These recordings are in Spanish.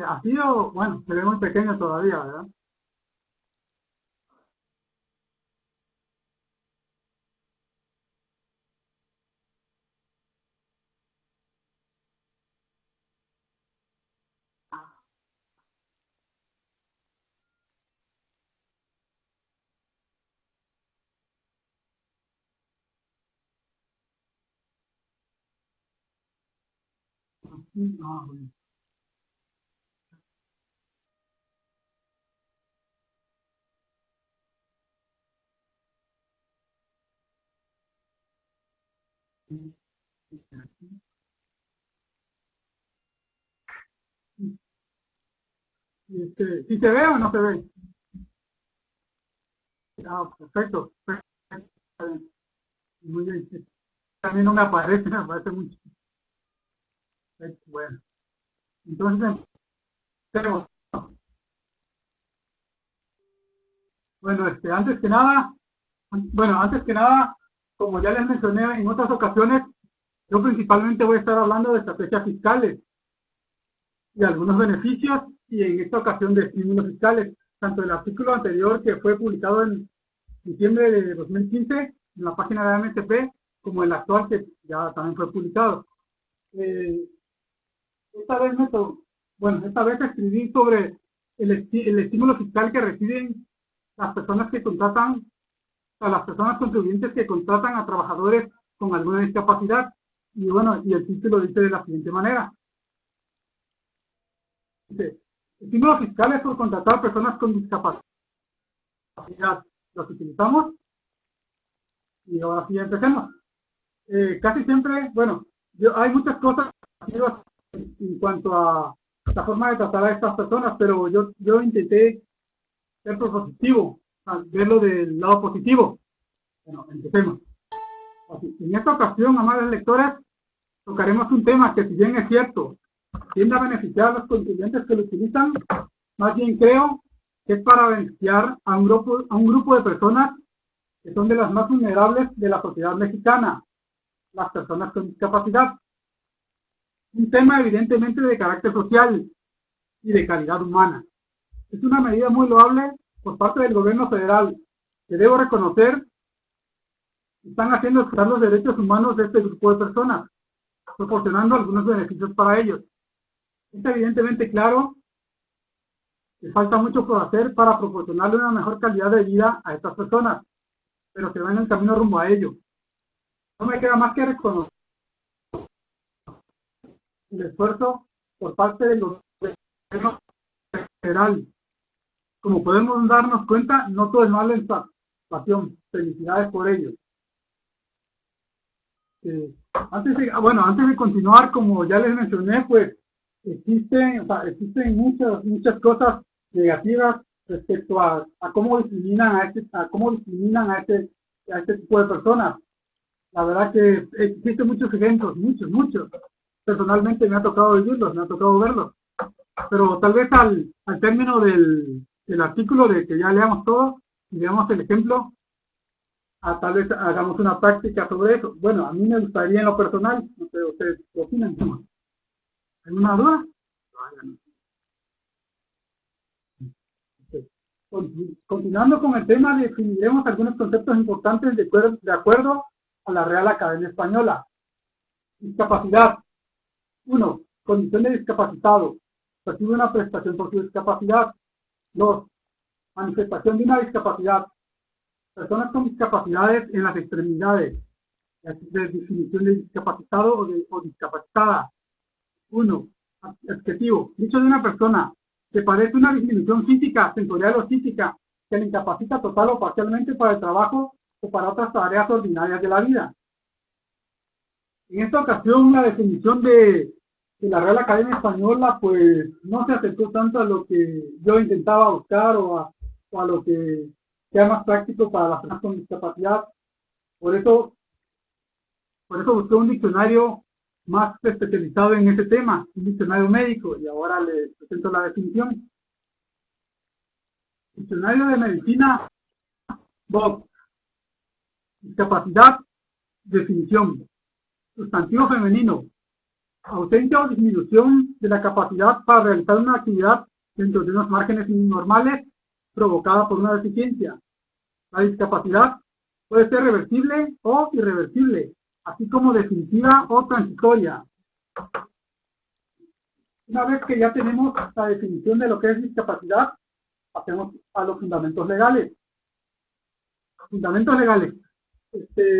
ha sido, bueno, se ve muy pequeño todavía, ¿verdad? Sí, no, bueno. Sí, sí, sí. ¿Sí se ve o no se ve? Ah, perfecto, perfecto. Muy bien. Sí. A mí no me aparece, me aparece mucho. Bueno, entonces empecemos. Bueno, antes que nada, como ya les mencioné en otras ocasiones, yo principalmente voy a estar hablando de estrategias fiscales y algunos beneficios, y en esta ocasión de estímulos fiscales, tanto el artículo anterior que fue publicado en diciembre de 2015 en la página de AMTP, como el actual que ya también fue publicado. Eh, esta vez esta vez escribí sobre el estímulo fiscal que reciben las personas que contratan, a las personas contribuyentes que contratan a trabajadores con alguna discapacidad. Y bueno, y el título dice de la siguiente manera. Dice, estímulos fiscales por contratar personas con discapacidad. Los utilizamos y ahora sí empecemos. Casi siempre, bueno, hay muchas cosas en cuanto a la forma de tratar a estas personas, pero yo intenté ser propositivo, verlo del lado positivo. Bueno, empecemos. Así, en esta ocasión, amables lectores, tocaremos un tema que, si bien es cierto, tiende a beneficiar a los contribuyentes que lo utilizan, más bien creo que es para beneficiar a un grupo de personas que son de las más vulnerables de la sociedad mexicana, las personas con discapacidad. Un tema evidentemente de carácter social y de calidad humana. Es una medida muy loable por parte del gobierno federal, que debo reconocer están haciendo estar los derechos humanos de este grupo de personas, proporcionando algunos beneficios para ellos. Es evidentemente claro que falta mucho por hacer para proporcionarle una mejor calidad de vida a estas personas, pero se va en el camino rumbo a ello. No me queda más que reconocer el esfuerzo por parte del gobierno federal. Como podemos darnos cuenta, no todo es malo en su actuación. Felicidades por ello. Antes de continuar, como ya les mencioné, pues existen muchas cosas negativas respecto a cómo discriminan a este tipo de personas. La verdad que existen muchos ejemplos, muchos. Personalmente me ha tocado vivirlos, me ha tocado verlos. Pero tal vez al término del artículo, de que ya leamos todo y veamos el ejemplo, tal vez hagamos una práctica sobre eso. Bueno, a mí me gustaría en lo personal, no sé, ustedes qué opinan. ¿Alguna duda? Continuando con el tema, definiremos algunos conceptos importantes de acuerdo a la Real Academia Española. Discapacidad. 1. Condición de discapacitado. Recibe una prestación por su discapacidad. 2. Manifestación de una discapacidad. Personas con discapacidades en las extremidades. De definición de discapacitado o discapacitada. 1. Adjetivo. Dicho de una persona que padece una disminución física, sensorial o psíquica, que le incapacita total o parcialmente para el trabajo o para otras tareas ordinarias de la vida. En esta ocasión, la definición de la Real Academia Española, pues no se acercó tanto a lo que yo intentaba buscar o a lo que sea más práctico para las personas con discapacidad. Por eso, por eso busqué un diccionario más especializado en ese tema, un diccionario médico, y ahora les presento la definición. Diccionario de Medicina, Vox. Discapacidad, definición. Sustantivo femenino, ausencia o disminución de la capacidad para realizar una actividad dentro de unos márgenes normales provocada por una deficiencia. La discapacidad puede ser reversible o irreversible, así como definitiva o transitoria. Una vez que ya tenemos la definición de lo que es discapacidad, pasemos a los fundamentos legales. Fundamentos legales.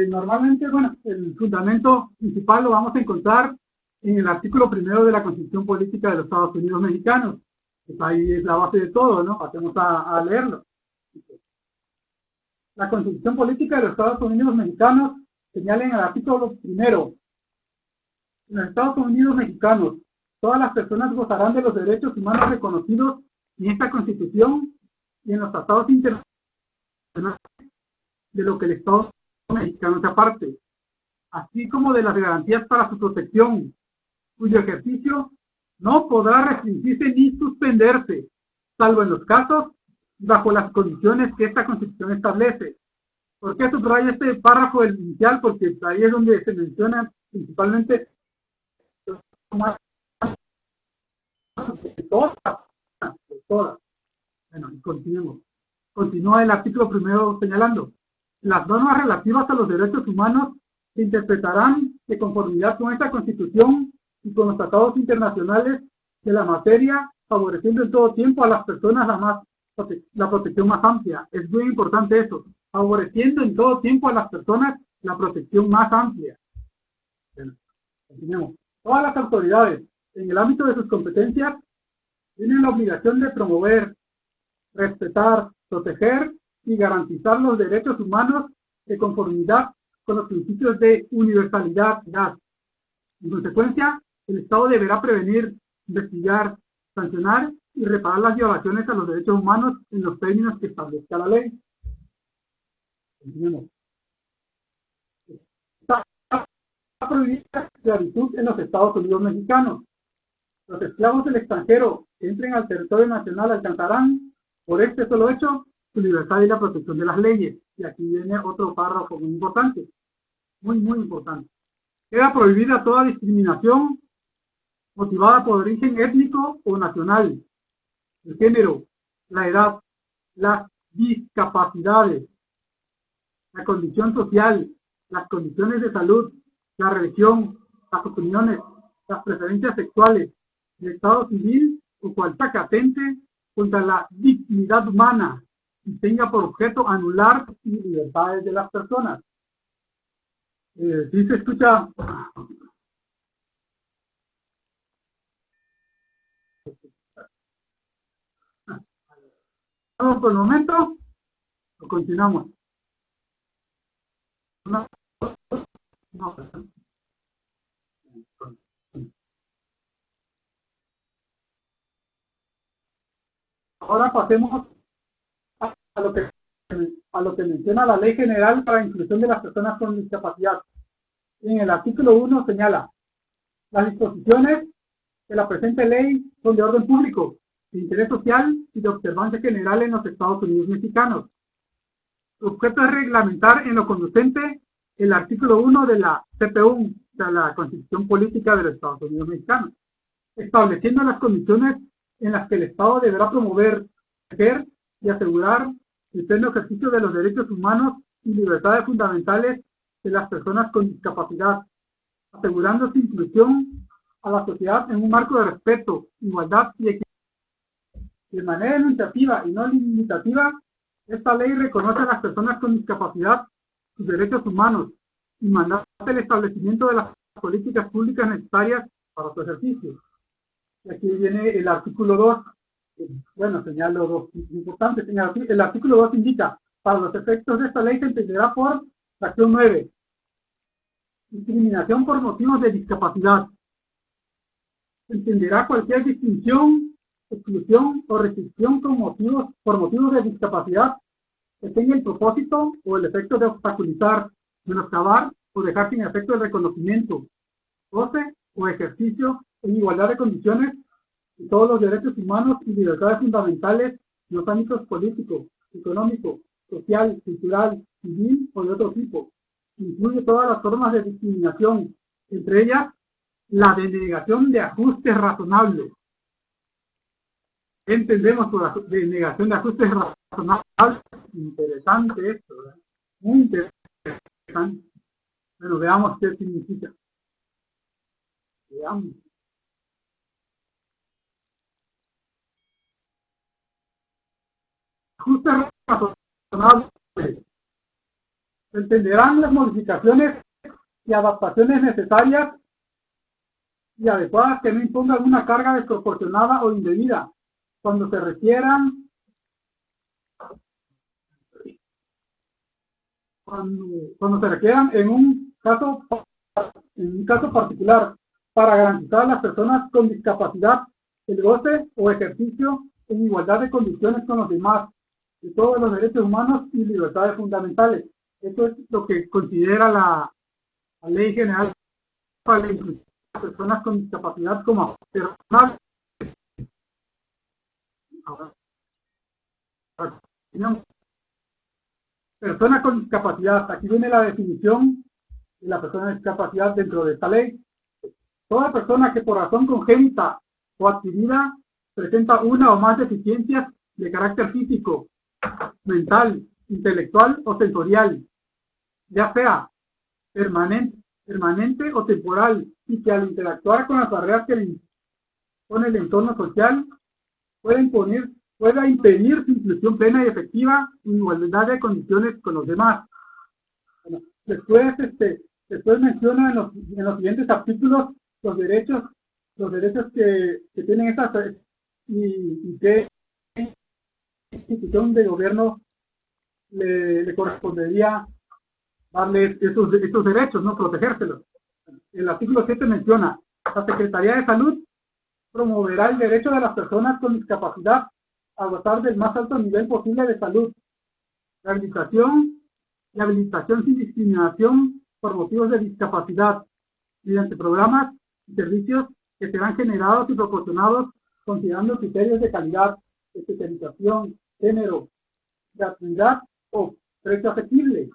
Normalmente, bueno, el fundamento principal lo vamos a encontrar en el artículo 1 de la Constitución Política de los Estados Unidos Mexicanos. Pues ahí es la base de todo, ¿no? Pasemos a leerlo. La Constitución Política de los Estados Unidos Mexicanos señala en el artículo 1: en los Estados Unidos Mexicanos, todas las personas gozarán de los derechos humanos reconocidos en esta Constitución y en los tratados internacionales de lo que el Estado mexicano se aparte, así como de las garantías para su protección, cuyo ejercicio no podrá restringirse ni suspenderse, salvo en los casos y bajo las condiciones que esta Constitución establece. ¿Por qué subrayo este párrafo inicial? Porque ahí es donde se menciona principalmente todas. Bueno, continuemos. Continúa el artículo 1 señalando: las normas relativas a los derechos humanos se interpretarán de conformidad con esta Constitución y con los tratados internacionales de la materia, favoreciendo en todo tiempo a las personas la protección más amplia. Es muy importante eso, favoreciendo en todo tiempo a las personas la protección más amplia. Bueno, continuemos. Todas las autoridades, en el ámbito de sus competencias, tienen la obligación de promover, respetar, proteger y garantizar los derechos humanos de conformidad con los principios de universalidad. En consecuencia, el Estado deberá prevenir, investigar, sancionar y reparar las violaciones a los derechos humanos en los términos que establezca la ley. Continuemos. Está prohibida la esclavitud en los Estados Unidos Mexicanos. Los esclavos del extranjero que entren al territorio nacional alcanzarán, por este solo hecho, su libertad y la protección de las leyes. Y aquí viene otro párrafo muy importante, muy importante. Queda prohibida toda discriminación motivada por origen étnico o nacional, el género, la edad, las discapacidades, la condición social, las condiciones de salud, la religión, las opiniones, las preferencias sexuales, el estado civil o cualquier atente contra la dignidad humana y tenga por objeto anular las libertades de las personas. ¿Sí se escucha? ¿Vamos por el momento? ¿O continuamos? No. Ahora pasemos a lo que menciona la Ley General para la Inclusión de las Personas con Discapacidad. En el artículo 1 señala: las disposiciones de la presente ley son de orden público, de interés social y de observancia general en los Estados Unidos Mexicanos. Su objeto es reglamentar en lo conducente el artículo 1 de la CPU, de la Constitución Política de los Estados Unidos Mexicanos, estableciendo las condiciones en las que el Estado deberá promover, proteger y asegurar el pleno ejercicio de los derechos humanos y libertades fundamentales de las personas con discapacidad, asegurando su inclusión a la sociedad en un marco de respeto, igualdad y equidad. De manera enunciativa y no limitativa, esta ley reconoce a las personas con discapacidad sus derechos humanos y mandata el establecimiento de las políticas públicas necesarias para su ejercicio. Y aquí viene el artículo 2. Bueno, señalo dos importantes. El artículo 2 indica: para los efectos de esta ley se entenderá por fracción 9. Discriminación por motivos de discapacidad. Se entenderá cualquier distinción, exclusión o restricción por motivos de discapacidad que tenga el propósito o el efecto de obstaculizar, menoscabar o dejar sin efecto el reconocimiento, goce o ejercicio en igualdad de condiciones de todos los derechos humanos y libertades fundamentales en los ámbitos político, económico, social, cultural, civil o de otro tipo. Incluye todas las formas de discriminación, entre ellas la denegación de ajustes razonables. ¿Qué entendemos por denegación de ajustes razonables? Interesante esto, ¿verdad? Muy interesante. Bueno, veamos qué significa. Veamos. Ajustes razonables. Entenderán las modificaciones y adaptaciones necesarias y adecuadas que no impongan una carga desproporcionada o indebida cuando se requieran cuando se requieran en un caso particular para garantizar a las personas con discapacidad el goce o ejercicio en igualdad de condiciones con los demás de todos los derechos humanos y libertades fundamentales. Esto es lo que considera la Ley General para la Inclusión de las Personas con Discapacidad como personas. Persona con discapacidad. Aquí viene la definición de la persona con discapacidad dentro de esta ley. Toda persona que por razón congénita o adquirida presenta una o más deficiencias de carácter físico, mental, intelectual o sensorial, ya sea permanente o temporal, y que al interactuar con las barreras que le impone el entorno social pueda impedir su inclusión plena y efectiva en igualdad de condiciones con los demás. Bueno, después menciona en los siguientes artículos los derechos que tienen estas y qué institución de gobierno le correspondería darles estos derechos, ¿no? Protegérselos. El artículo 7 menciona: la Secretaría de Salud promoverá el derecho de las personas con discapacidad a gozar del más alto nivel posible de salud, rehabilitación y habilitación sin discriminación por motivos de discapacidad, mediante programas y servicios que serán generados y proporcionados considerando criterios de calidad, especialización, género, gratuidad o precio asequible.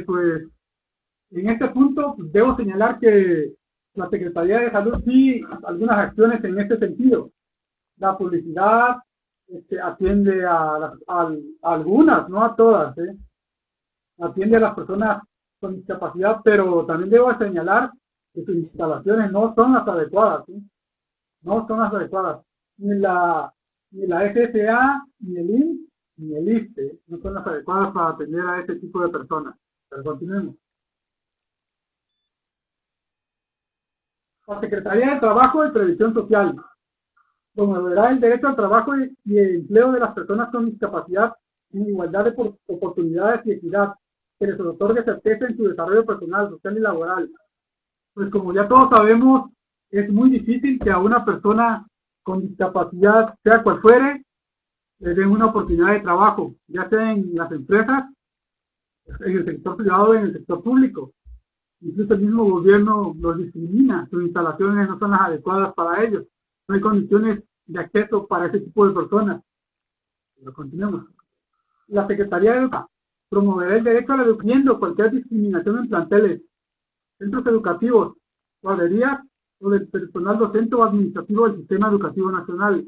Pues en este punto pues, debo señalar que la Secretaría de Salud sí algunas acciones en este sentido. La publicidad atiende a algunas, no a todas, atiende a las personas con discapacidad, pero también debo señalar que sus instalaciones no son las adecuadas, no son las adecuadas. Ni la FSA, ni el IMSS, ni el ISSSTE no son las adecuadas para atender a este tipo de personas. Pero continuemos. La Secretaría de Trabajo y Previsión Social promoverá el derecho al trabajo y el empleo de las personas con discapacidad en igualdad de oportunidades y equidad, que les otorgue certeza en su desarrollo personal, social y laboral. Pues como ya todos sabemos, es muy difícil que a una persona con discapacidad, sea cual fuere, le den una oportunidad de trabajo, ya sea en las empresas, en el sector privado o en el sector público. Incluso el mismo gobierno los discrimina, sus instalaciones no son las adecuadas para ellos, no hay condiciones de acceso para ese tipo de personas. Pero continuemos. La Secretaría de Educación promoverá el derecho a la educación o cualquier discriminación en planteles, centros educativos, guarderías o del personal docente o administrativo del sistema educativo nacional.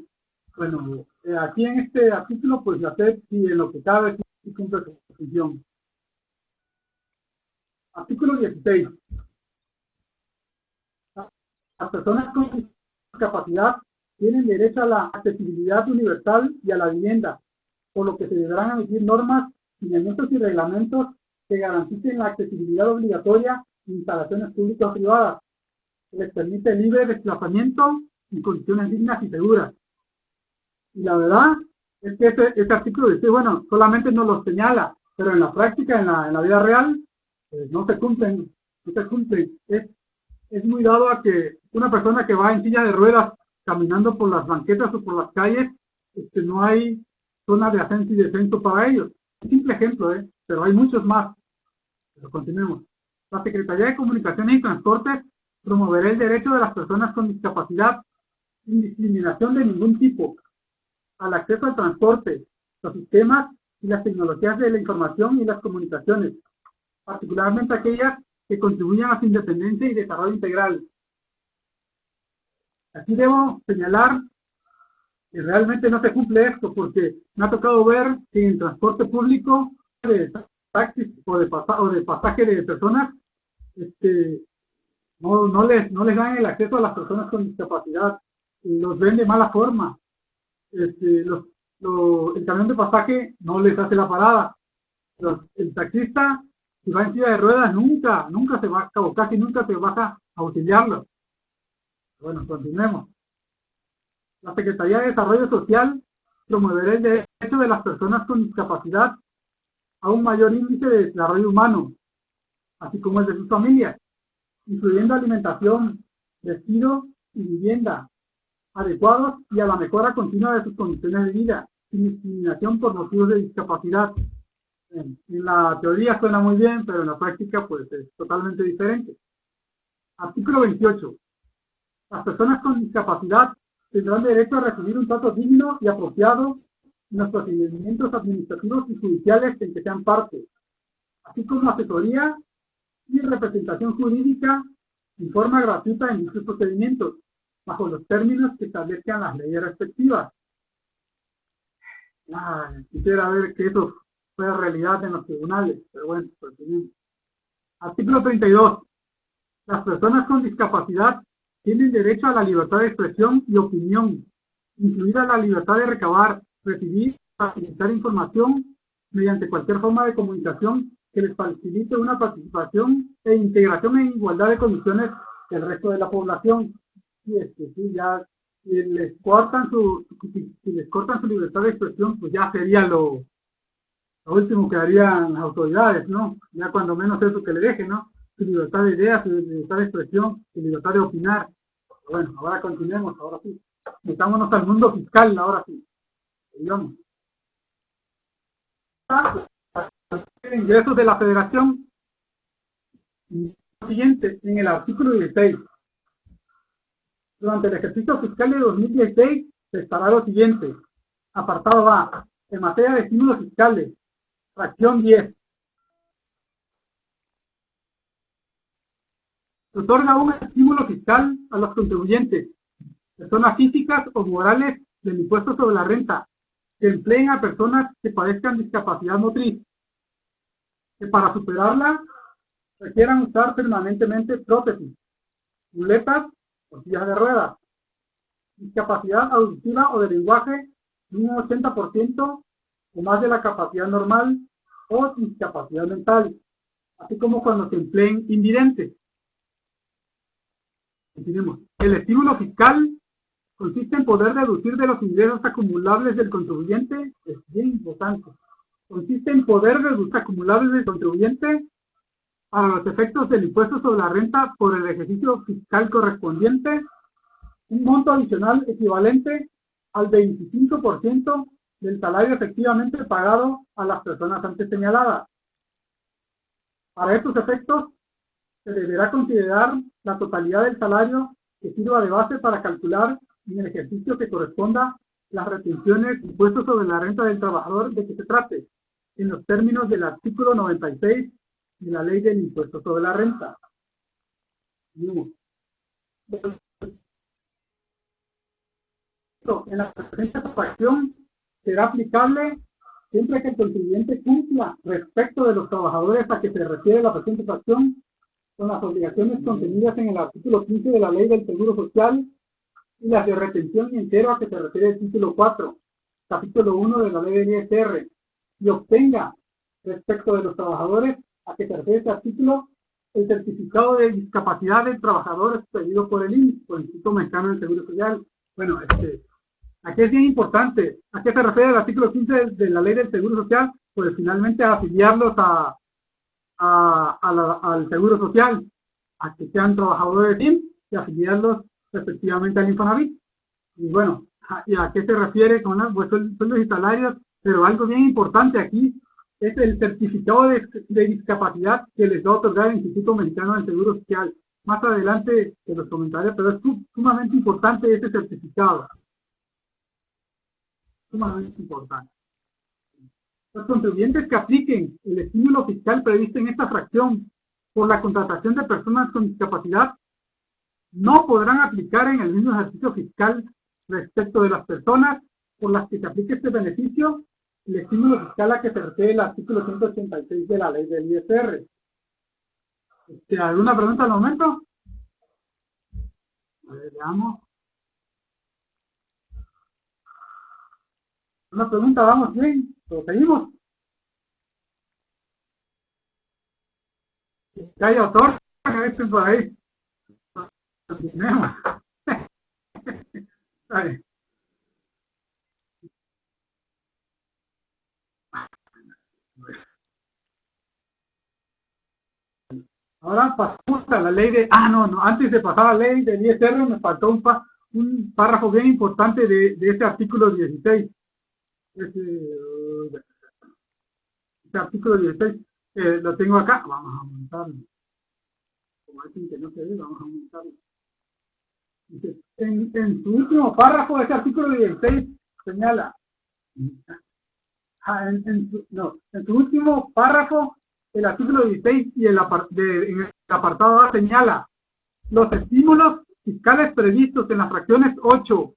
Bueno, aquí en este artículo, pues la SEP, si en lo que cabe, sí cumple su función. Artículo 16. Las personas con discapacidad tienen derecho a la accesibilidad universal y a la vivienda, por lo que se deberán emitir normas, lineamientos y reglamentos que garanticen la accesibilidad obligatoria en instalaciones públicas o privadas, que les permite libre desplazamiento en condiciones dignas y seguras. Y la verdad es que este artículo dice, bueno, solamente nos lo señala, pero en la práctica, en la vida real, pues no se cumplen, no se cumplen. Es muy dado a que una persona que va en silla de ruedas caminando por las banquetas o por las calles, no hay zona de ascenso y descenso para ellos. Un simple ejemplo, pero hay muchos más. Pero continuemos. La Secretaría de Comunicaciones y Transportes promoverá el derecho de las personas con discapacidad sin discriminación de ningún tipo al acceso al transporte, los sistemas y las tecnologías de la información y las comunicaciones, particularmente aquellas que contribuyan a su independencia y desarrollo integral. Aquí debo señalar que realmente no se cumple esto, porque me ha tocado ver que en transporte público, de taxis o de pasaje de personas, no les dan el acceso a las personas con discapacidad, los ven de mala forma. Este, el camión de pasaje no les hace la parada. El taxista, si va en silla de ruedas, nunca se va, o casi nunca se baja a auxiliarlo. Bueno, continuemos. La Secretaría de Desarrollo Social promoverá el derecho de las personas con discapacidad a un mayor índice de desarrollo humano, así como el de sus familias, incluyendo alimentación, vestido y vivienda adecuados y a la mejora continua de sus condiciones de vida, sin discriminación por motivos de discapacidad. En la teoría suena muy bien, pero en la práctica pues es totalmente diferente. Artículo 28. Las personas con discapacidad tendrán derecho a recibir un trato digno y apropiado en los procedimientos administrativos y judiciales en que sean parte, así como asesoría y representación jurídica en forma gratuita en dichos procedimientos, bajo los términos que establezcan las leyes respectivas. Quisiera ver que eso fuera realidad en los tribunales, pero bueno, continuemos. Artículo 32. Las personas con discapacidad tienen derecho a la libertad de expresión y opinión, incluida la libertad de recabar, recibir, facilitar información mediante cualquier forma de comunicación que les facilite una participación e integración en igualdad de condiciones que el resto de la población. Si les cortan su libertad de expresión, pues ya sería lo último que harían las autoridades, ¿no? Ya cuando menos eso que le dejen, ¿no? Su libertad de ideas, su libertad de expresión, su libertad de opinar. Bueno, ahora continuemos, ahora sí. Metámonos al mundo fiscal, ahora sí. Digamos. Ingresos de la Federación. Siguiente, en el artículo 16. Durante el ejercicio fiscal de 2016 se estará lo siguiente. Apartado A. En materia de estímulos fiscales. Fracción 10. Se otorga un estímulo fiscal a los contribuyentes, personas físicas o morales del impuesto sobre la renta, que empleen a personas que padezcan discapacidad motriz, que para superarla requieran usar permanentemente prótesis, muletas o sillas de ruedas, discapacidad auditiva o de lenguaje de un 80% o más de la capacidad normal o discapacidad mental, así como cuando se empleen invidentes. Continuemos. El estímulo fiscal consiste en poder deducir de los ingresos acumulables del contribuyente, es bien importante, consiste en poder deducir acumulables del contribuyente para los efectos del impuesto sobre la renta por el ejercicio fiscal correspondiente, un monto adicional equivalente al 25% del salario efectivamente pagado a las personas antes señaladas. Para estos efectos, se deberá considerar la totalidad del salario que sirva de base para calcular en el ejercicio que corresponda las retenciones impuestos sobre la renta del trabajador de que se trate, en los términos del artículo 96 de la Ley del Impuesto sobre la Renta. En la presente fracción será aplicable siempre que el contribuyente cumpla respecto de los trabajadores a que se refiere la presente fracción con las obligaciones contenidas en el artículo 15 de la Ley del Seguro Social y las de retención y entero a que se refiere el título 4, capítulo 1 de la Ley del ISR, y obtenga respecto de los trabajadores a que se refiere este artículo el certificado de discapacidad del trabajador expedido por el INSS, por el Instituto Mexicano del Seguro Social. Bueno, aquí es bien importante. ¿A qué se refiere el artículo 15 de la Ley del Seguro Social? Pues finalmente a afiliarlos al Seguro Social, a que sean trabajadores de INSS y afiliarlos respectivamente al Infonavit. Y bueno, ¿y a qué se refiere con pues sueldos y salarios? Pero algo bien importante aquí es el certificado de discapacidad que les va a otorgar el Instituto Mexicano del Seguro Social. Más adelante te los comentaré, pero es sumamente importante este certificado. Sumamente importante. Los contribuyentes que apliquen el estímulo fiscal previsto en esta fracción por la contratación de personas con discapacidad no podrán aplicar en el mismo ejercicio fiscal respecto de las personas por las que se aplique este beneficio el estímulo fiscal a que se refiere el artículo 186 de la ley del ISR. ¿Alguna pregunta al momento? A ver, veamos. Una pregunta, vamos bien, pero seguimos. Que hay autor, que dicen por ahí. Continuemos. Vale. Ahora pasamos a la ley de... no, antes de pasar a la ley del ISR me faltó un párrafo bien importante de este artículo 16. Este artículo 16 lo tengo acá. Vamos a aumentarlo. Como dicen que no se ve, vamos a aumentarlo. Dice, en su último párrafo de este artículo 16 señala... en su último párrafo, el artículo 16 y en el apartado A señala los estímulos fiscales previstos en las fracciones 8,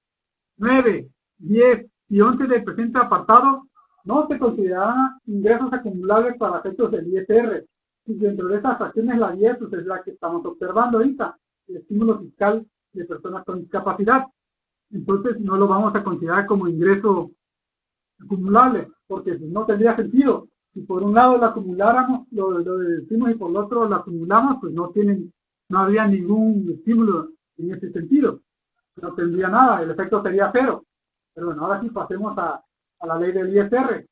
9, 10 y 11 del presente apartado no se considerarán ingresos acumulables para efectos del ISR. Y dentro de estas fracciones la 10 pues, es la que estamos observando ahorita, el estímulo fiscal de personas con discapacidad. Entonces no lo vamos a considerar como ingreso acumulable, porque no tendría sentido. Si por un lado lo acumuláramos, lo decimos y por el otro lo acumulamos, pues no habría ningún estímulo en ese sentido. No tendría nada, el efecto sería cero. Pero bueno, ahora sí pasemos a la ley del ISR.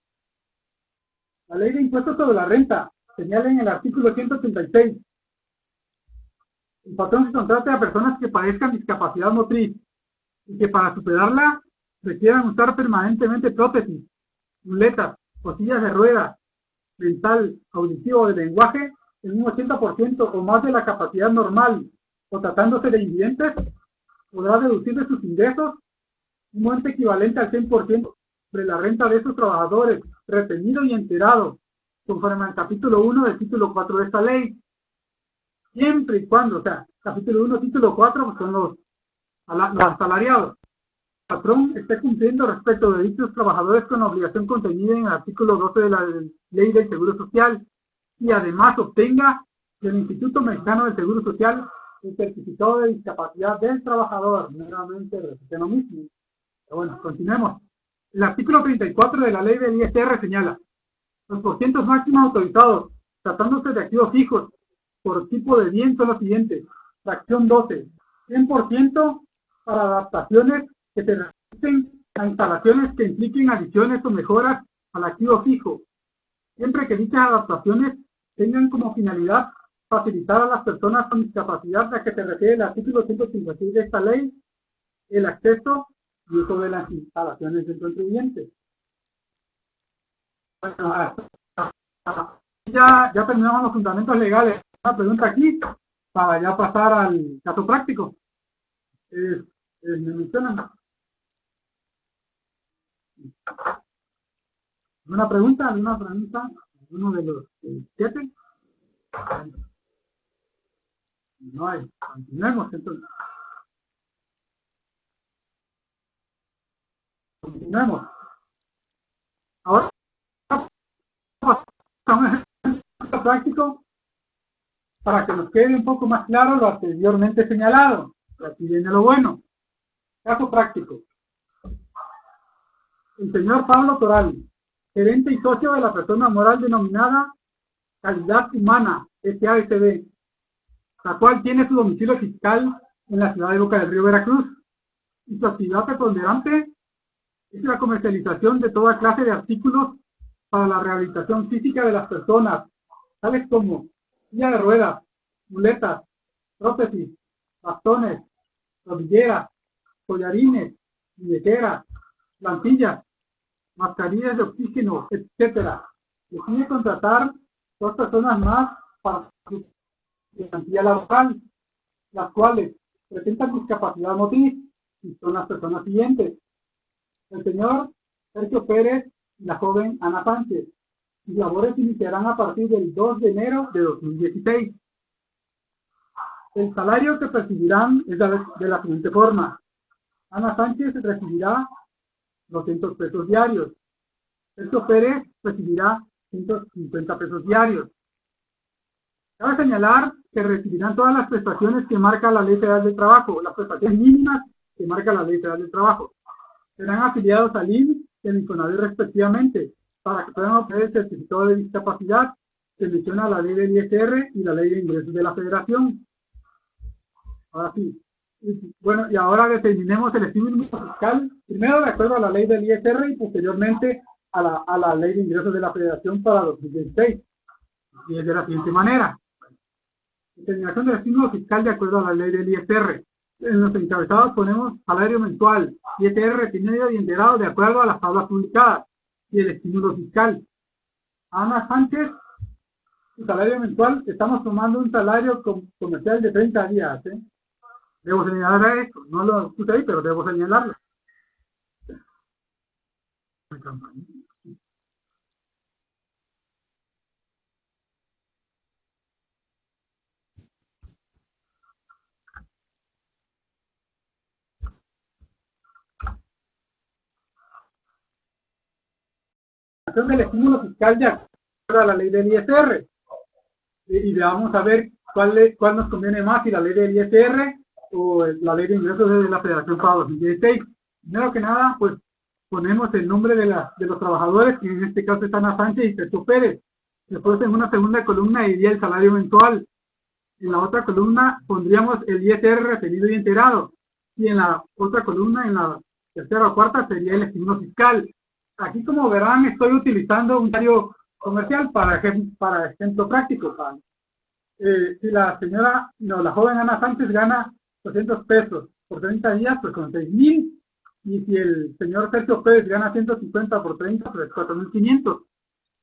La ley de impuestos sobre la renta señala en el artículo 136. El patrón se contrata a personas que padezcan discapacidad motriz y que para superarla requieran usar permanentemente prótesis, muletas o sillas de ruedas, mental, auditivo o de lenguaje en un 80% o más de la capacidad normal, o tratándose de invidentes, podrá deducir de sus ingresos un monto equivalente al 100% de la renta de esos trabajadores, retenido y enterado, conforme al capítulo 1 del título 4 de esta ley. Siempre y cuando, o sea, capítulo 1, título 4, pues son los asalariados. El patrón esté cumpliendo respecto de dichos trabajadores con la obligación contenida en el artículo 12 de la Ley del Seguro Social y además obtenga del Instituto Mexicano del Seguro Social el certificado de discapacidad del trabajador. Nuevamente repite lo mismo. Pero bueno, continuemos. El artículo 34 de la Ley del ISR señala los porcientos máximos autorizados, tratándose de activos fijos por tipo de bien son los siguientes. Fracción 12, 100% para adaptaciones que se realicen a instalaciones que impliquen adiciones o mejoras al activo fijo, siempre que dichas adaptaciones tengan como finalidad facilitar a las personas con discapacidad a que se refiere el artículo 156 de esta ley el acceso y uso de las instalaciones del contribuyente. Bueno, ya terminamos los fundamentos legales. Una pregunta aquí para ya pasar al caso práctico. Me mencionan. ¿Alguna pregunta? ¿Alguno de los 7? No hay. Continuemos entonces. Continuemos. Ahora pasamos a un ejemplo práctico para que nos quede un poco más claro lo anteriormente señalado. Y aquí viene lo bueno. Caso práctico. El señor Pablo Toral, gerente y socio de la persona moral denominada Calidad Humana, SASB, la cual tiene su domicilio fiscal en la ciudad de Boca del Río, Veracruz, y su actividad preponderante es la comercialización de toda clase de artículos para la rehabilitación física de las personas, tales como silla de ruedas, muletas, prótesis, bastones, rodilleras, collarines, muñequeras, plantillas, mascarillas de oxígeno, etc. Decide contratar 2 personas más para su plantilla laboral, las cuales presentan discapacidad motriz y son las personas siguientes: el señor Sergio Pérez y la joven Ana Sánchez. Sus labores iniciarán a partir del 2 de enero de 2016. El salario que percibirán es de la siguiente forma. Ana Sánchez recibirá 200 pesos diarios. Sergio Pérez recibirá 150 pesos diarios. Cabe señalar que recibirán todas las prestaciones que marca la Ley Federal del Trabajo, las prestaciones mínimas que marca la Ley Federal del Trabajo. Serán afiliados al IMSS y al Infonavit respectivamente, para que puedan obtener el certificado de discapacidad que menciona la ley del ISR y la ley de ingresos de la Federación. Ahora sí. Bueno, y ahora determinemos el estímulo fiscal, primero de acuerdo a la ley del ISR y posteriormente a la ley de ingresos de la Federación para 2016. Y es de la siguiente manera. Determinación del estímulo fiscal de acuerdo a la ley del ISR. En los encabezados ponemos salario mensual, ISR retenido y enterado de acuerdo a las tablas publicadas y el estímulo fiscal. Ana Sánchez, su salario mensual, estamos tomando un salario comercial de 30 días. Debo señalar esto, no lo puse ahí, pero debo señalarlo. Del estímulo fiscal de acuerdo a la ley del ISR. Y vamos a ver cuál nos conviene más, si la ley del ISR o la ley de ingresos de la Federación para 2016. Primero que nada, pues ponemos el nombre de los trabajadores, que en este caso están Ana Sánchez y Sergio Pérez. Después en una segunda columna iría el salario mensual. En la otra columna pondríamos el ISR retenido y enterado. Y en la otra columna, en la tercera o cuarta, sería el estímulo fiscal. Aquí, como verán, estoy utilizando un salario comercial para ejemplo práctico. Si la señora, no, la joven Ana Sánchez gana 200 pesos por 30 días, pues con 6,000. Y si el señor Sergio Pérez gana 150 por 30, pues 4,500.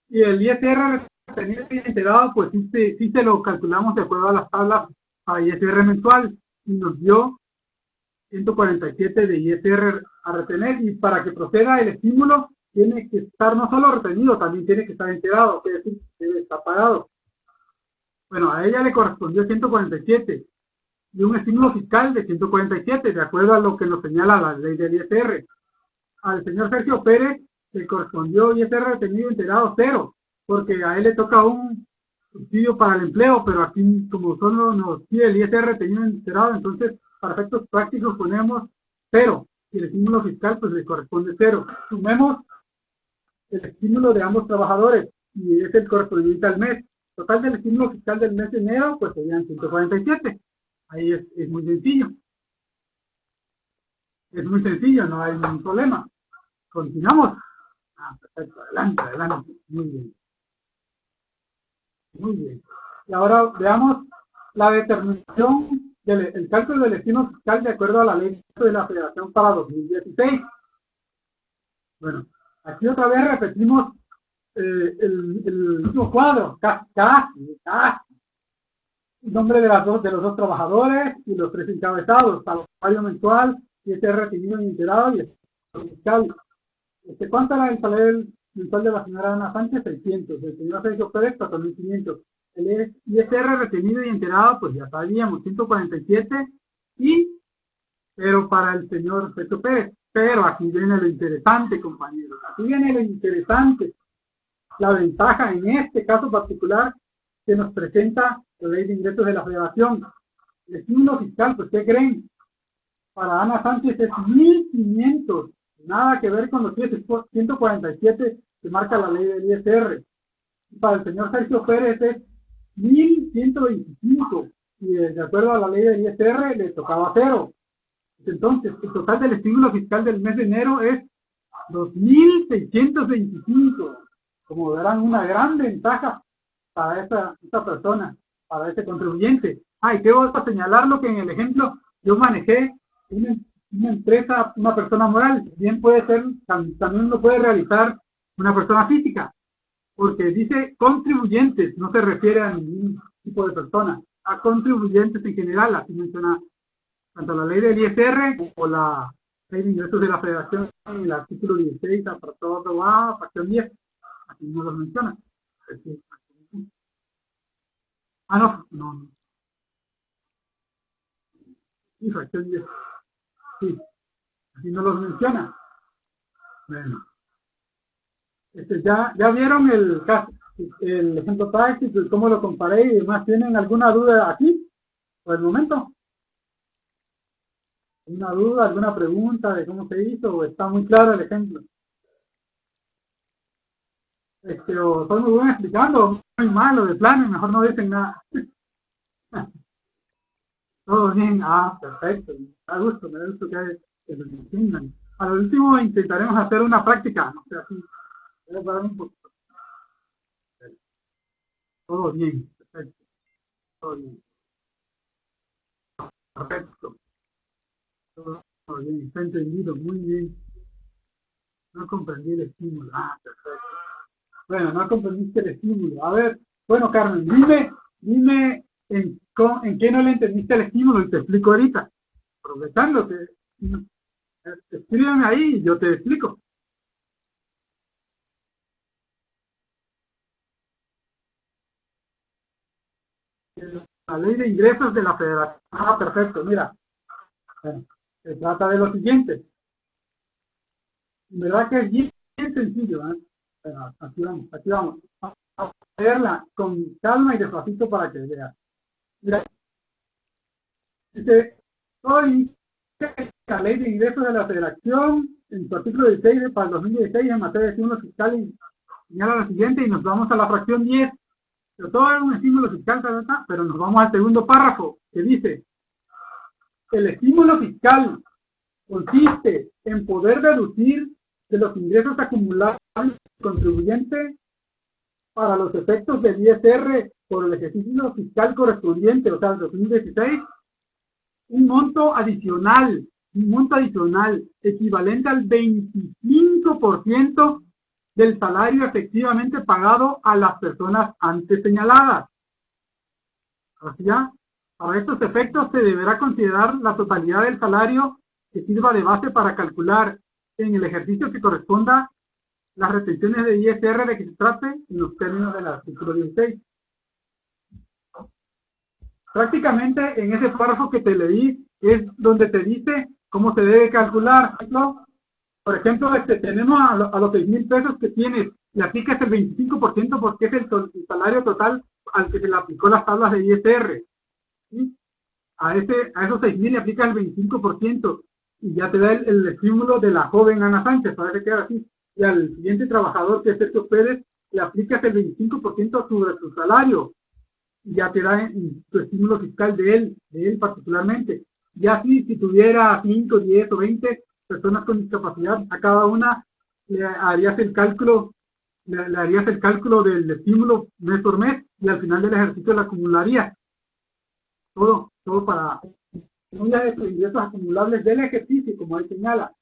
Y el ISR retenido y enterado, pues sí se lo calculamos de acuerdo a las tablas a ISR mensual. Y nos dio 147 de ISR a retener. Y para que proceda el estímulo, tiene que estar no solo retenido, también tiene que estar enterado, es decir, debe estar pagado. Bueno, a ella le correspondió 147 y un estímulo fiscal de 147, de acuerdo a lo que nos señala la ley del ISR. Al señor Sergio Pérez le correspondió ISR retenido enterado 0, porque a él le toca un subsidio para el empleo, pero aquí como solo nos pide el ISR retenido enterado, entonces para efectos prácticos ponemos 0 y el estímulo fiscal pues le corresponde 0. Sumemos el estímulo de ambos trabajadores y es el correspondiente al mes. Total del estímulo fiscal del mes de enero, pues serían 147. Ahí es muy sencillo. Es muy sencillo, no hay ningún problema. Continuamos. Perfecto, adelante. Muy bien. Muy bien. Y ahora veamos la determinación del cálculo del estímulo fiscal de acuerdo a la ley de la Federación para 2016. Bueno, aquí otra vez repetimos el mismo cuadro, casi. El nombre de los dos trabajadores y los tres encabezados, salario mensual, ISR retenido y enterado y el fiscal. ¿Cuánto era el salario mensual de la señora Ana Sánchez? 600. El señor Sergio Pérez, 4,500. El ISR retenido y enterado, pues ya sabíamos, 147. Pero para el señor Sergio Pérez. Pero aquí viene lo interesante, compañeros. Aquí viene lo interesante. La ventaja en este caso particular que nos presenta la ley de ingresos de la Federación. El estímulo fiscal, pues, ¿qué creen? Para Ana Sánchez es 1,500. Nada que ver con los 147 que marca la ley del ISR. Y para el señor Sergio Pérez es 1,125. Y de acuerdo a la ley del ISR le tocaba 0. Entonces, el total del estímulo fiscal del mes de enero es 2,625. Como verán, una gran ventaja para esta persona, para este contribuyente. Y debo señalarlo que en el ejemplo yo manejé una empresa, una persona moral, bien puede ser, también lo puede realizar una persona física, porque dice contribuyentes, no se refiere a ningún tipo de persona, a contribuyentes en general, así menciona tanto la ley del ISR o la ley de ingresos de la Federación en el artículo 16, apartado A, fracción 10, aquí no lo menciona. No. y fracción 10. Sí, así no los menciona. Bueno, ya vieron el ejemplo práctico y cómo lo comparé y demás. ¿Tienen alguna duda aquí por el momento? ¿Una duda, alguna pregunta de cómo se hizo? ¿O está muy claro el ejemplo? O estoy muy bueno explicando, muy malo de plano, y mejor no dicen nada. Todo bien, perfecto. Me da gusto que lo entiendan. Al último intentaremos hacer una práctica, no sé, así. Voy a parar un poquito. Todo bien, perfecto. Todo bien, perfecto. Todo bien, está entendido, muy bien. No comprendí el estímulo. Perfecto. Bueno, no comprendiste el estímulo. A ver, bueno, Carmen, dime en qué no le entendiste el estímulo y te explico ahorita. Aprovechando que escríbeme ahí y yo te explico. La ley de ingresos de la federación. Perfecto, mira. Bueno, se trata de lo siguiente. En verdad que es bien sencillo, ¿eh? Pero aquí vamos, aquí vamos. Vamos a verla con calma y despacito para que veas. Mira, dice, hoy la ley de ingresos de la federación, en su artículo 16 para el 2016 en materia de estímulo fiscal, señala lo siguiente y nos vamos a la fracción 10. Pero todo es un estímulo fiscal, pero nos vamos al segundo párrafo que dice, el estímulo fiscal consiste en poder deducir de los ingresos acumulados del contribuyente para los efectos del ISR por el ejercicio fiscal correspondiente, o sea, el 2016, un monto adicional equivalente al 25% del salario efectivamente pagado a las personas antes señaladas. Así ya, para estos efectos se deberá considerar la totalidad del salario que sirva de base para calcular en el ejercicio que corresponda las retenciones de ISR de que se trate en los términos del artículo 16. Prácticamente en ese párrafo que te leí es donde te dice cómo se debe calcular. Por ejemplo, tenemos a los 6,000 pesos que tienes, le aplicas el 25% porque es el salario total al que se le aplicó las tablas de ISR. ¿Sí? A esos 6,000 le aplicas el 25% y ya te da el estímulo de la joven Ana Sánchez, para que quede así. Y al siguiente trabajador, que es Sergio Pérez, le aplicas el 25% sobre su salario y ya te da tu estímulo fiscal de él particularmente. Y así, si tuviera 5, 10 o 20 personas con discapacidad, a cada una le harías el cálculo del estímulo mes por mes y al final del ejercicio lo acumularía. Todo para unidad de ingresos acumulables del ejercicio, como él señala.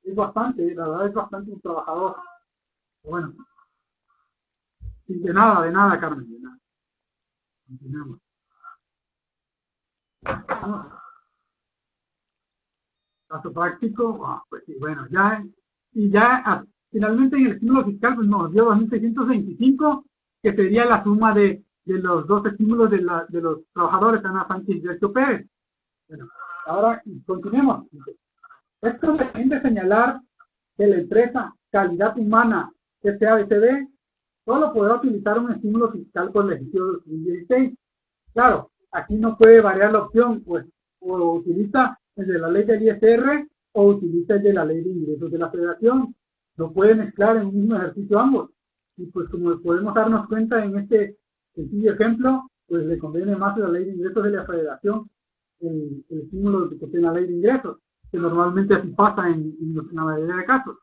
Es bastante, la verdad es bastante un trabajador. Bueno, de nada, Carmen, de nada. Continuamos. Caso práctico, pues sí, bueno, finalmente en el estímulo fiscal pues nos dio 2.625, que sería la suma de los dos estímulos de los trabajadores, Ana Sánchez y Sergio Pérez. Bueno, ahora continuemos. Es conveniente señalar que la empresa Calidad Humana SADCB solo podrá utilizar un estímulo fiscal con el ejercicio 2016. Claro, aquí no puede variar la opción, pues, o utiliza el de la ley del ISR o utiliza el de la ley de ingresos de la federación. No puede mezclar en un mismo ejercicio ambos. Y pues como podemos darnos cuenta en este sencillo ejemplo, pues le conviene más la ley de ingresos de la federación el estímulo que tiene la ley de ingresos, que normalmente así pasa en la mayoría de casos.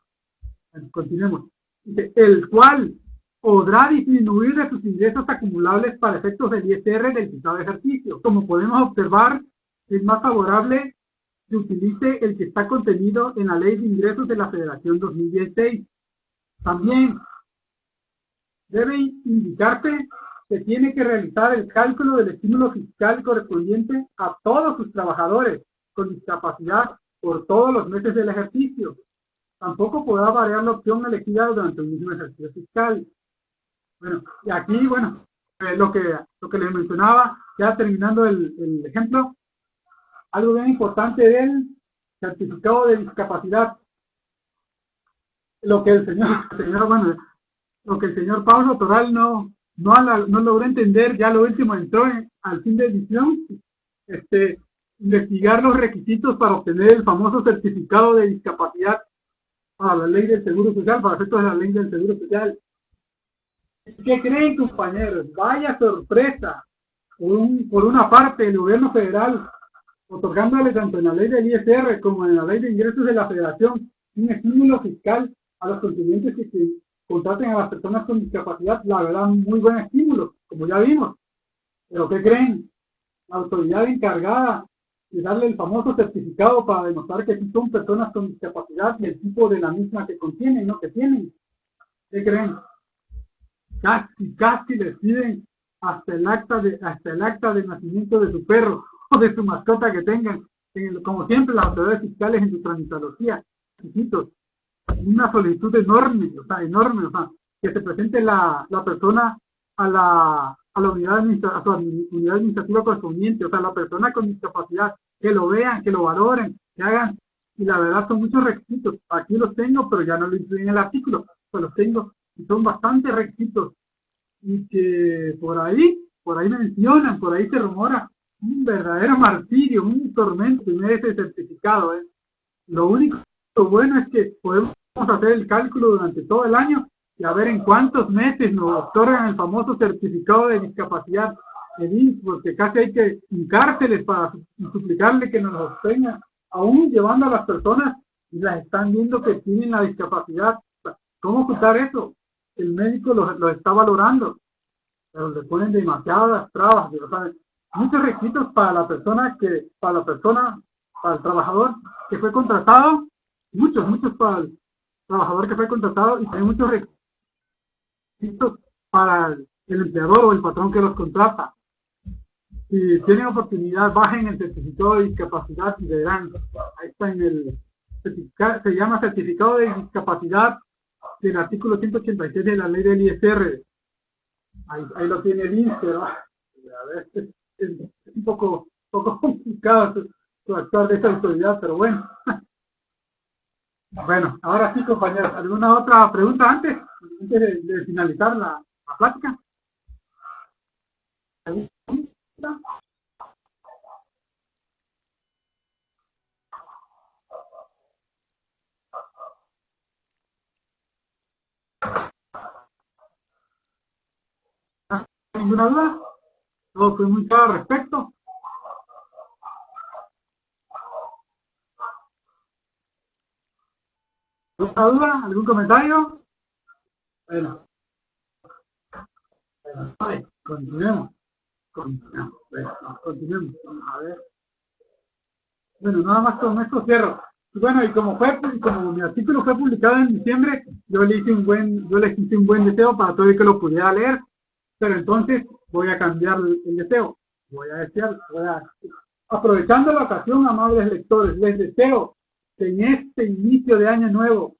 Continuemos. Dice, el cual podrá disminuir de sus ingresos acumulables para efectos del ISR del citado ejercicio. Como podemos observar, es más favorable que utilice el que está contenido en la Ley de Ingresos de la Federación 2016. También debe indicarse que tiene que realizar el cálculo del estímulo fiscal correspondiente a todos sus trabajadores con discapacidad por todos los meses del ejercicio. Tampoco podrá variar la opción elegida durante el mismo ejercicio fiscal. Bueno, y aquí, lo que les mencionaba, ya terminando el ejemplo, algo bien importante del certificado de discapacidad. Lo que el señor bueno, lo que el señor Pablo Toral no logró entender, ya lo último entró al fin de edición, investigar los requisitos para obtener el famoso certificado de discapacidad para la ley del Seguro Social, para efectos de la ley del Seguro Social. ¿Qué creen, compañeros? Vaya sorpresa. Por una parte, el gobierno federal, otorgándole tanto en la ley del ISR como en la ley de ingresos de la federación un estímulo fiscal a los contribuyentes que contraten a las personas con discapacidad, la verdad, muy buen estímulo, como ya vimos. Pero ¿qué creen? La autoridad encargada de darle el famoso certificado para demostrar que sí son personas con discapacidad y el tipo de la misma que contienen, ¿no? Que tienen. ¿Qué creen? Casi les piden hasta el acta de nacimiento de su perro o de su mascota que tengan. Como siempre, las autoridades fiscales en su tramitología, chiquitos, una solicitud enorme, que se presente la persona a su unidad administrativa correspondiente, la persona con discapacidad, que lo vean, que lo valoren, que hagan, y la verdad son muchos requisitos. Aquí los tengo, pero ya no lo incluyen en el artículo, pues los tengo, y son bastantes requisitos, y que por ahí mencionan, por ahí se rumora, un verdadero martirio, un tormento tener ese certificado. Lo único bueno es que podemos hacer el cálculo durante todo el año y a ver en cuántos meses nos otorgan el famoso certificado de discapacidad, porque casi hay que hincárseles para suplicarle que nos lo obtengan, aún llevando a las personas y las están viendo que tienen la discapacidad. ¿Cómo ocultar eso? El médico lo está valorando, pero le ponen demasiadas trabas, muchos requisitos para el trabajador que fue contratado, muchos para el trabajador que fue contratado, y hay muchos requisitos para el empleador o el patrón que los contrata. Si tienen oportunidad, bajen el certificado de discapacidad y verán, ahí está se llama certificado de discapacidad del artículo 186 de la ley del ISR. Ahí lo tiene el INSE, ¿no? A ver, es un poco complicado su actuar de esta autoridad, pero bueno. Bueno, ahora sí, compañeros, ¿alguna otra pregunta antes de finalizar la plática? ¿Ninguna duda? Todo fue muy claro al respecto. ¿Alguna duda? ¿Algún comentario? Bueno, vale, continuemos. Continuemos. A ver. Bueno, nada más con esto cierro. Bueno, y como mi artículo fue publicado en diciembre, yo le hice un buen deseo para todo el que lo pudiera leer, pero entonces voy a cambiar el deseo. Aprovechando la ocasión, amables lectores, les deseo que en este inicio de año nuevo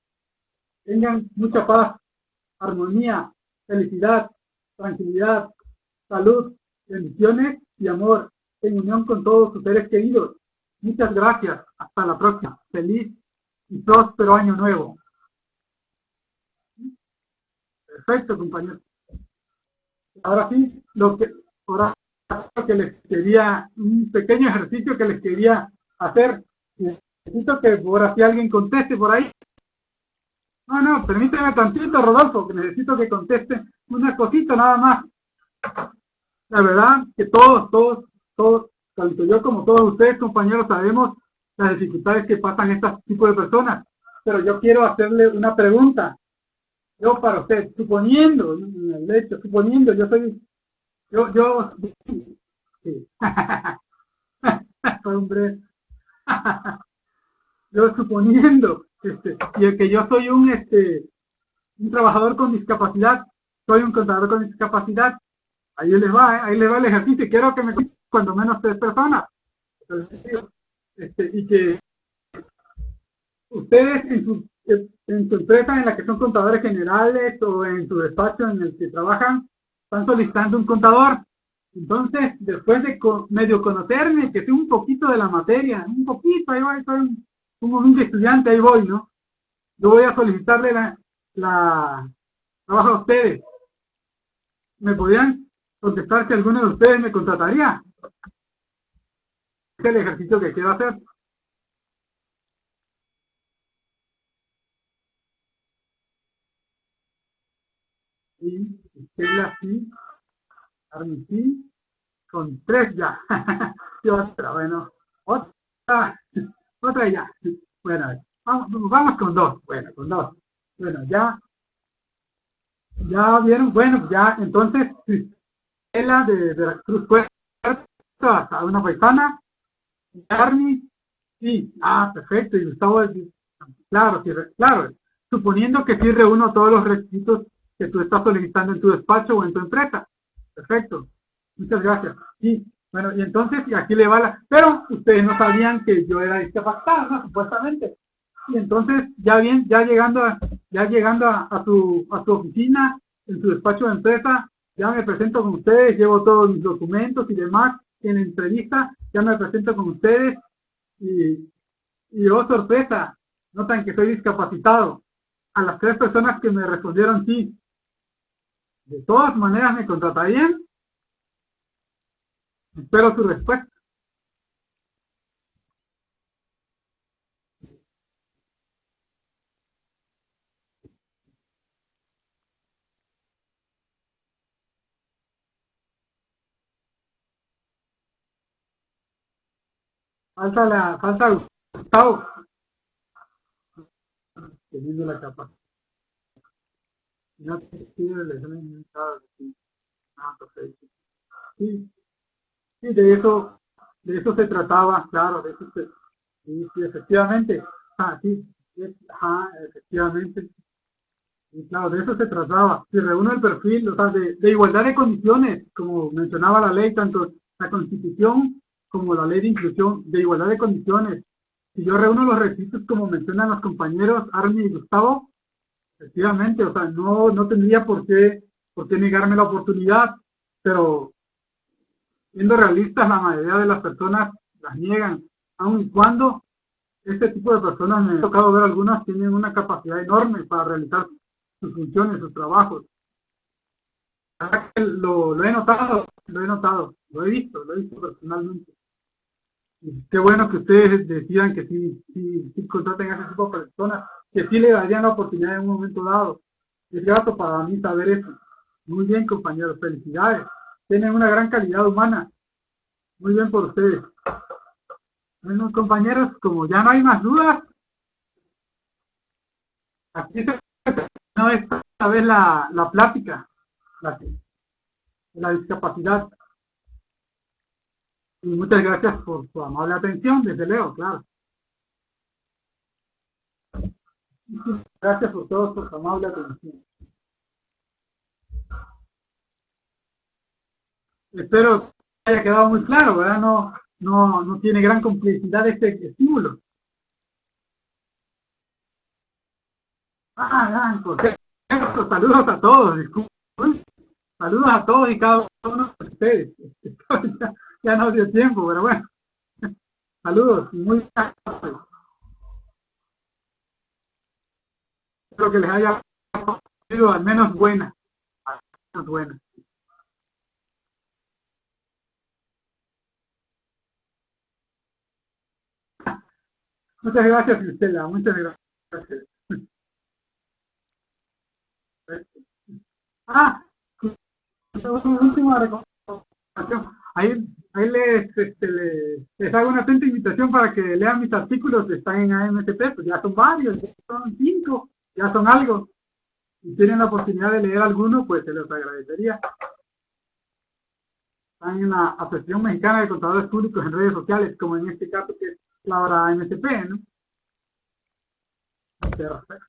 tengan mucha paz, armonía, felicidad, tranquilidad, salud, bendiciones y amor en unión con todos sus seres queridos. Muchas gracias. Hasta la próxima. Feliz y próspero año nuevo. Perfecto, compañeros. Ahora sí, les quería, un pequeño ejercicio que les quería hacer. Necesito que ahora sí alguien conteste por ahí. No, permíteme tantito, Rodolfo, que necesito que conteste una cosita nada más. La verdad que todos, tanto yo como todos ustedes, compañeros, sabemos las dificultades que pasan este tipo de personas. Pero yo quiero hacerle una pregunta. Yo para usted, suponiendo, sí. Hombre, yo suponiendo, y que yo soy un trabajador con discapacidad, soy un contador con discapacidad, ahí les va el ejercicio, quiero que me cuando menos 3 personas, y que ustedes en su empresa en la que son contadores generales o en su despacho en el que trabajan, están solicitando un contador Entonces, después de medio conocerme, que sé un poquito de la materia, un poquito, ahí voy, soy un humilde estudiante, ahí voy, ¿no? Yo voy a solicitarle la trabajo a ustedes. ¿Me podrían contestar si alguno de ustedes me contrataría? Es el ejercicio que quiero hacer. Y Sheila sí, Armin sí, con 3 ya. Y otra, bueno, otra, otra ya. Bueno, vamos con 2. Bueno, con 2. Bueno, ya vieron, bueno, ya entonces, Sheila de Veracruz fue hasta una paisana, Armin sí, perfecto, y Gustavo, claro, sí, claro, suponiendo que sí reúno todos los requisitos que tú estás solicitando en tu despacho o en tu empresa. Perfecto, muchas gracias. Sí, bueno, y entonces, y aquí le va pero ustedes no sabían que yo era discapacitado, ¿no? Supuestamente. Y entonces, ya bien, ya llegando a tu oficina, en tu despacho de empresa, ya me presento con ustedes, llevo todos mis documentos y demás, en la entrevista, ya me presento con ustedes, y, y oh sorpresa, notan que soy discapacitado. A las 3 personas que me respondieron sí, de todas maneras me contratarían. Espero su respuesta. Falta Gustavo, teniendo la capacidad. No te pide el examen, sí. Perfecto. Sí, sí, de eso se trataba, claro, sí, sí, efectivamente. Sí, efectivamente. Y claro, de eso se trataba. Si reúne el perfil, o sea, de igualdad de condiciones, como mencionaba la ley, tanto la Constitución como la ley de inclusión, de igualdad de condiciones. Si yo reúno los requisitos como mencionan los compañeros Armin y Gustavo, efectivamente, o sea, no tendría por qué negarme la oportunidad, pero siendo realistas, la mayoría de las personas las niegan, aun y cuando este tipo de personas, me ha tocado ver algunas, tienen una capacidad enorme para realizar sus funciones, sus trabajos. Lo he notado, lo he visto personalmente. Y qué bueno que ustedes decidan que sí contraten a ese tipo de personas, que sí le darían la oportunidad en un momento dado. Es grato para mí saber eso. Muy bien, compañeros, felicidades. Tienen una gran calidad humana. Muy bien por ustedes. Bueno, compañeros, como ya no hay más dudas, aquí se terminó esta vez la plática, la, la discapacidad. Y muchas gracias por su amable atención, desde Leo, claro. Gracias por todo, por su amable atención. Espero que haya quedado muy claro, ¿verdad? No tiene gran complejidad este estímulo. Por cierto, saludos a todos, disculpen. Saludos a todos y cada uno de ustedes. Ya no dio tiempo, pero bueno. Saludos y muy tarde. Espero que les haya sido al menos buena. Al menos buena. Muchas gracias, Cristela. Muchas gracias. Ah, una última recomendación. Ahí les hago una atenta invitación para que lean mis artículos que están en AMSP, pues ya son varios, ya son 5, ya son algo. Si tienen la oportunidad de leer alguno, pues se los agradecería. Están en la Asociación Mexicana de Contadores Públicos en redes sociales, como en este caso que es la hora AMSP, ¿no? Perfecto.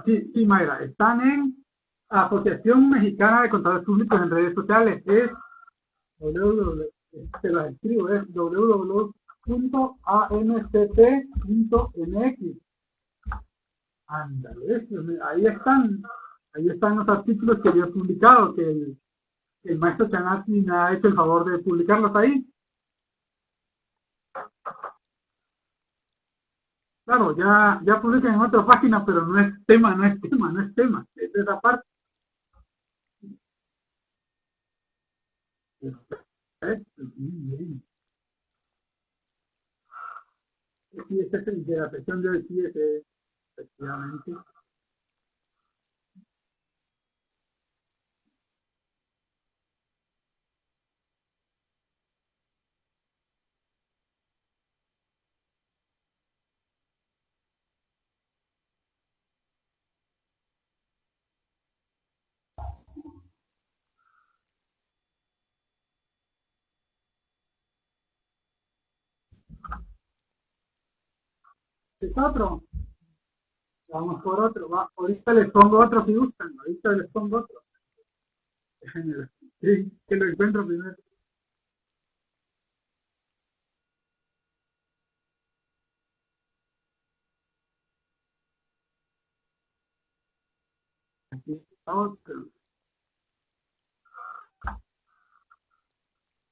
Sí, Mayra, están en Asociación Mexicana de Contadores Públicos en redes sociales. Es www, te las escribo, es www.amct.mx. Ándale, ahí están, Ahí están los artículos que yo he publicado, que el maestro Chanati me ha hecho el favor de publicarlos ahí. Claro, ya publican en otra página, pero no es tema, no es tema, no es tema, es de esa parte. ¿Eh? Bien. Sí, este es el de la sección de hoy, sí, ese, efectivamente. Es otro, vamos por otro, va. Ahorita les pongo otro si gustan, ahorita les pongo otro. Sí, que lo encuentro primero. Aquí, otro.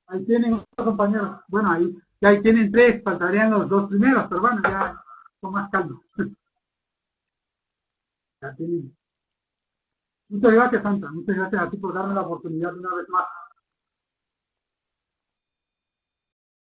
Ahí tienen otros compañeros. Bueno, ahí, ya ahí tienen tres, faltarían los dos primeros, pero bueno, ya con más calma. Ya tienen. Muchas gracias, Santa. Muchas gracias a ti por darme la oportunidad una vez más.